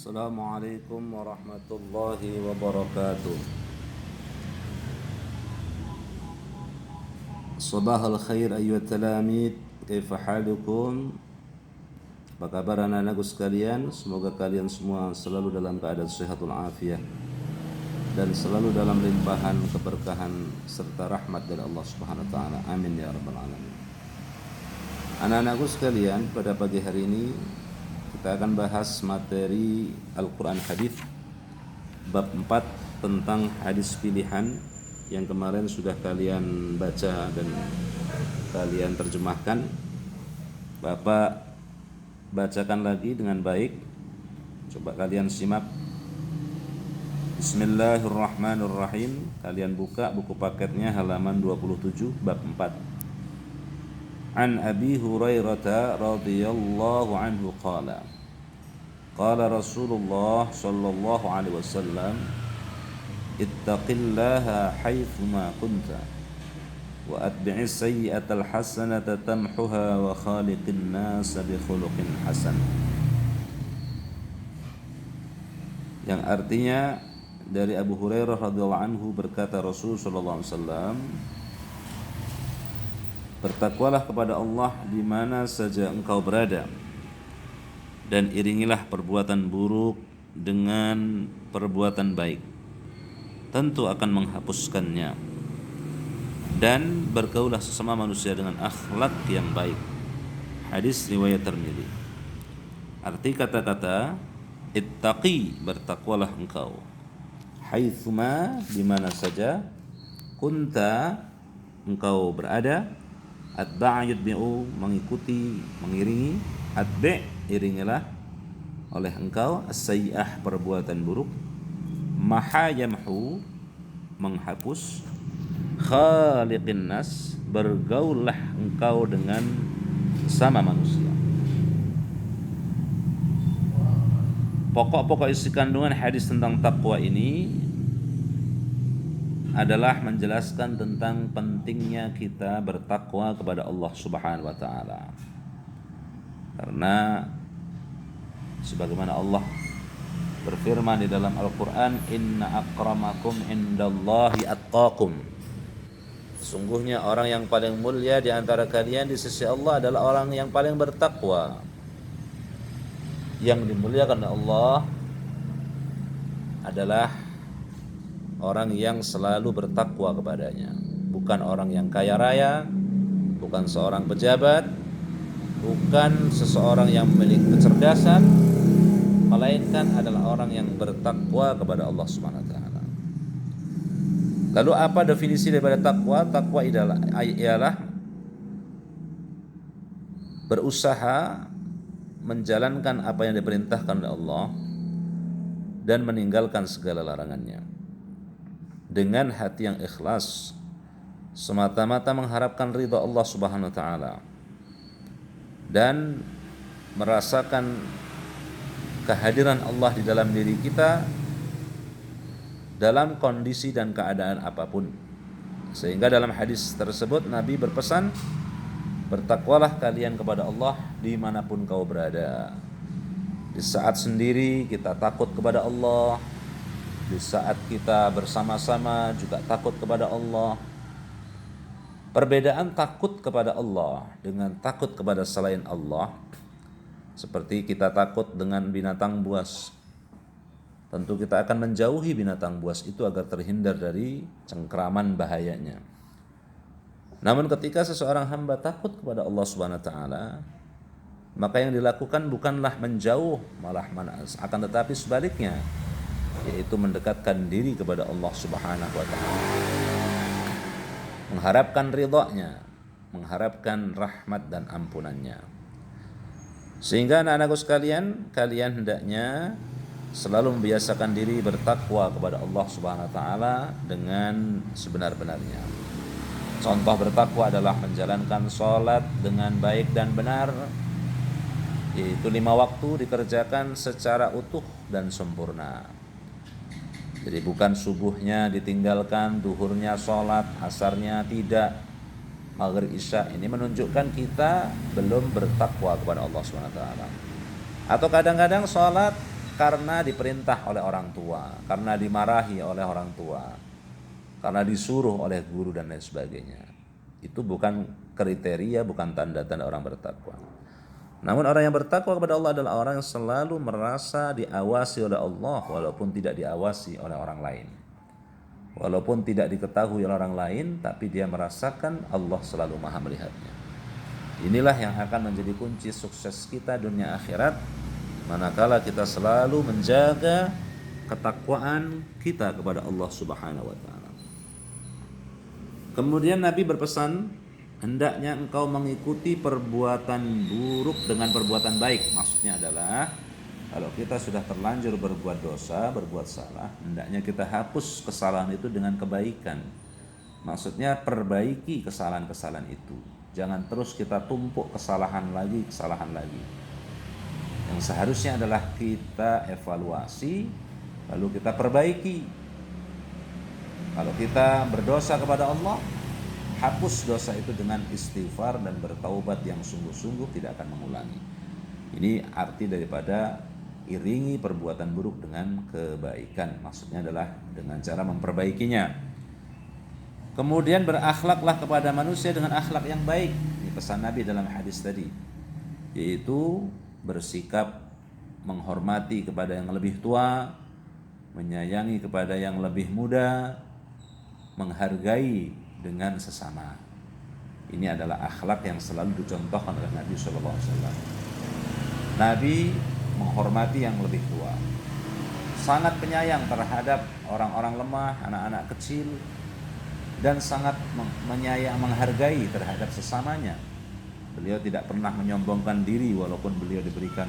Assalamualaikum warahmatullahi wabarakatuh. Sabahal khair ayyuhat talamid, kaifa halukum? Apa kabar anak-anakku sekalian? Semoga kalian semua selalu dalam keadaan sehatul afiah dan selalu dalam limpahan keberkahan serta rahmat dari Allah Subhanahu wa taala. Amin ya rabbal alamin. Anak-anakku sekalian, pada pagi hari ini kita akan bahas materi Al-Quran Hadis bab 4 tentang hadis pilihan yang kemarin sudah kalian baca dan kalian terjemahkan. Bapak bacakan lagi dengan baik. Coba kalian simak. Bismillahirrahmanirrahim. Kalian buka buku paketnya halaman 27 bab 4. An Abi Hurairah radhiyallahu anhu qala qala Rasulullah sallallahu alaihi wasallam ittaqillaha haitsuma kunta wa atbi'is sayyi'atal hasanata tamhuha wa khaliqin nasa bi khuluqin hasan, yang artinya dari Abu Hurairah radhiyallahu anhu berkata Rasul sallallahu alaihi wasallam, bertakwalah kepada Allah di mana saja engkau berada, dan iringilah perbuatan buruk dengan perbuatan baik, tentu akan menghapuskannya. Dan bergaulah sesama manusia dengan akhlak yang baik. Hadis riwayat Tirmidzi. Arti kata-kata ittaqi, bertakwalah engkau, haitsuma, di mana saja, kunta, engkau berada, atba'a yutbi'u, mengikuti, mengiringi, atbi', iringilah oleh engkau, as-sayyi'ah, perbuatan buruk, maha yamhu, menghapus, khaliqin nas, bergaullah engkau dengan sama manusia. Pokok-pokok isi kandungan hadis tentang takwa ini adalah menjelaskan tentang pentingnya kita bertakwa kepada Allah Subhanahu wa taala. Karena sebagaimana Allah berfirman di dalam Al-Qur'an, inna akramakum indallahi attaqakum. Sesungguhnya orang yang paling mulia di antara kalian di sisi Allah adalah orang yang paling bertakwa. Yang dimuliakan oleh Allah adalah orang yang selalu bertakwa kepadanya, bukan orang yang kaya raya, bukan seorang pejabat, bukan seseorang yang memiliki kecerdasan, melainkan adalah orang yang bertakwa kepada Allah Subhanahu wa taala. Lalu apa definisi daripada takwa? Takwa ialah berusaha menjalankan apa yang diperintahkan oleh Allah dan meninggalkan segala larangannya dengan hati yang ikhlas, semata-mata mengharapkan ridha Allah Subhanahu wa taala dan merasakan kehadiran Allah di dalam diri kita dalam kondisi dan keadaan apapun. Sehingga dalam hadis tersebut Nabi berpesan, bertakwalah kalian kepada Allah dimanapun kau berada. Di saat sendiri kita takut kepada Allah, di saat kita bersama-sama juga takut kepada Allah. Perbedaan takut kepada Allah dengan takut kepada selain Allah, seperti kita takut dengan binatang buas, tentu kita akan menjauhi binatang buas itu agar terhindar dari cengkraman bahayanya. Namun ketika seseorang hamba takut kepada Allah Subhanahu wa taala, maka yang dilakukan bukanlah menjauh, malah akan tetapi sebaliknya, yaitu mendekatkan diri kepada Allah Subhanahu wa taala, mengharapkan ridha-Nya, mengharapkan rahmat dan ampunannya. Sehingga anak-anakku sekalian, kalian hendaknya selalu membiasakan diri bertakwa kepada Allah Subhanahu wa taala dengan sebenar-benarnya. Contoh bertakwa adalah menjalankan sholat dengan baik dan benar, yaitu 5 waktu dikerjakan secara utuh dan sempurna. Jadi bukan subuhnya ditinggalkan, duhurnya sholat, asarnya tidak, maghrib isya. Ini menunjukkan kita belum bertakwa kepada Allah SWT. Atau kadang-kadang sholat karena diperintah oleh orang tua, karena dimarahi oleh orang tua, karena disuruh oleh guru dan lain sebagainya. Itu bukan kriteria, bukan tanda-tanda orang bertakwa. Namun orang yang bertakwa kepada Allah adalah orang yang selalu merasa diawasi oleh Allah walaupun tidak diawasi oleh orang lain. Walaupun tidak diketahui oleh orang lain, tapi dia merasakan Allah selalu maha melihatnya. Inilah yang akan menjadi kunci sukses kita dunia akhirat, manakala kita selalu menjaga ketakwaan kita kepada Allah Subhanahu wa taala. Kemudian Nabi berpesan, hendaknya engkau mengikuti perbuatan buruk dengan perbuatan baik. Maksudnya adalah kalau kita sudah terlanjur berbuat dosa, berbuat salah, hendaknya kita hapus kesalahan itu dengan kebaikan. Maksudnya perbaiki kesalahan-kesalahan itu. Jangan terus kita tumpuk kesalahan lagi. Yang seharusnya adalah kita evaluasi, lalu kita perbaiki. Kalau kita berdosa kepada Allah, hapus dosa itu dengan istighfar dan bertaubat yang sungguh-sungguh, tidak akan mengulangi. Ini arti daripada iringi perbuatan buruk dengan kebaikan. Maksudnya adalah dengan cara memperbaikinya. Kemudian berakhlaklah kepada manusia dengan akhlak yang baik. Ini pesan Nabi dalam hadis tadi, yaitu bersikap menghormati kepada yang lebih tua, menyayangi kepada yang lebih muda, menghargai dengan sesama. Ini adalah akhlak yang selalu dicontohkan oleh Nabi SAW. Nabi menghormati yang lebih tua, sangat penyayang terhadap orang-orang lemah, anak-anak kecil, dan sangat menghargai terhadap sesamanya. Beliau tidak pernah menyombongkan diri walaupun beliau diberikan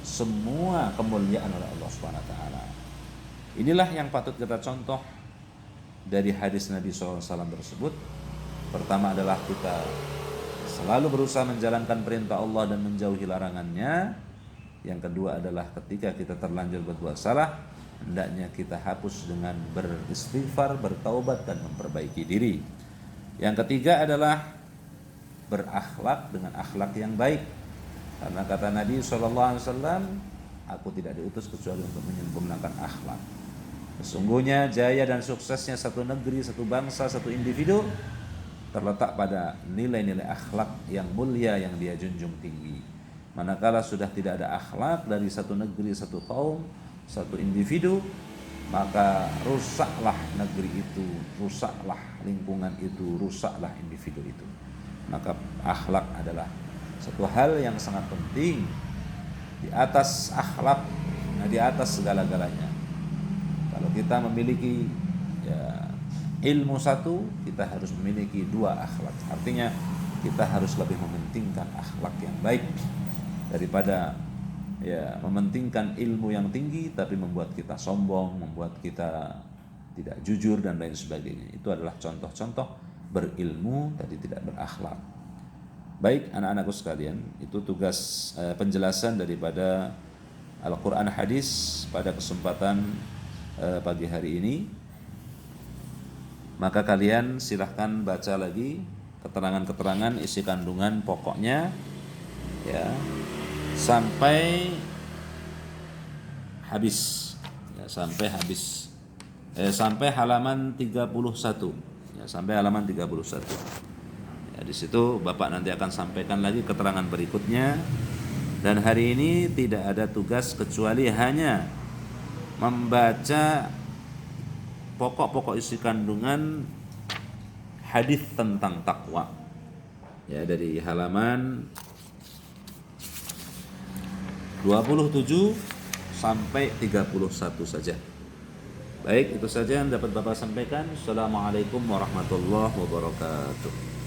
semua kemuliaan oleh Allah Subhanahu wa taala. Inilah yang patut kita contoh dari hadis Nabi SAW tersebut. Pertama adalah kita selalu berusaha menjalankan perintah Allah dan menjauhi larangannya. Yang kedua adalah ketika kita terlanjur berbuat salah, hendaknya kita hapus dengan beristighfar, bertaubat dan memperbaiki diri. Yang ketiga adalah berakhlak dengan akhlak yang baik. Karena kata Nabi SAW, aku tidak diutus kecuali untuk menyempurnakan akhlak. Sesungguhnya jaya dan suksesnya satu negeri, satu bangsa, satu individu terletak pada nilai-nilai akhlak yang mulia yang dia junjung tinggi. Manakala sudah tidak ada akhlak dari satu negeri, satu kaum, satu individu, maka rusaklah negeri itu, rusaklah lingkungan itu, rusaklah individu itu. Maka akhlak adalah satu hal yang sangat penting. Di atas akhlak, di atas segala-galanya. Kalau kita memiliki ilmu satu, kita harus memiliki dua akhlak. Artinya kita harus lebih mementingkan akhlak yang baik daripada mementingkan ilmu yang tinggi tapi membuat kita sombong, membuat kita tidak jujur dan lain sebagainya. Itu adalah contoh-contoh berilmu tapi tidak berakhlak. Baik anak-anakku sekalian, itu tugas penjelasan daripada Al-Quran hadis pada kesempatan pagi hari ini. Maka kalian silahkan baca lagi keterangan-keterangan isi kandungan pokoknya ya, sampai habis ya, sampai halaman 31 ya, sampai halaman 31 ya. Di situ Bapak nanti akan sampaikan lagi keterangan berikutnya. Dan hari ini tidak ada tugas kecuali hanya membaca pokok-pokok isi kandungan hadis tentang takwa ya, dari halaman 27 sampai 31 saja. Baik, itu saja yang dapat Bapak sampaikan. Assalamualaikum warahmatullahi wabarakatuh.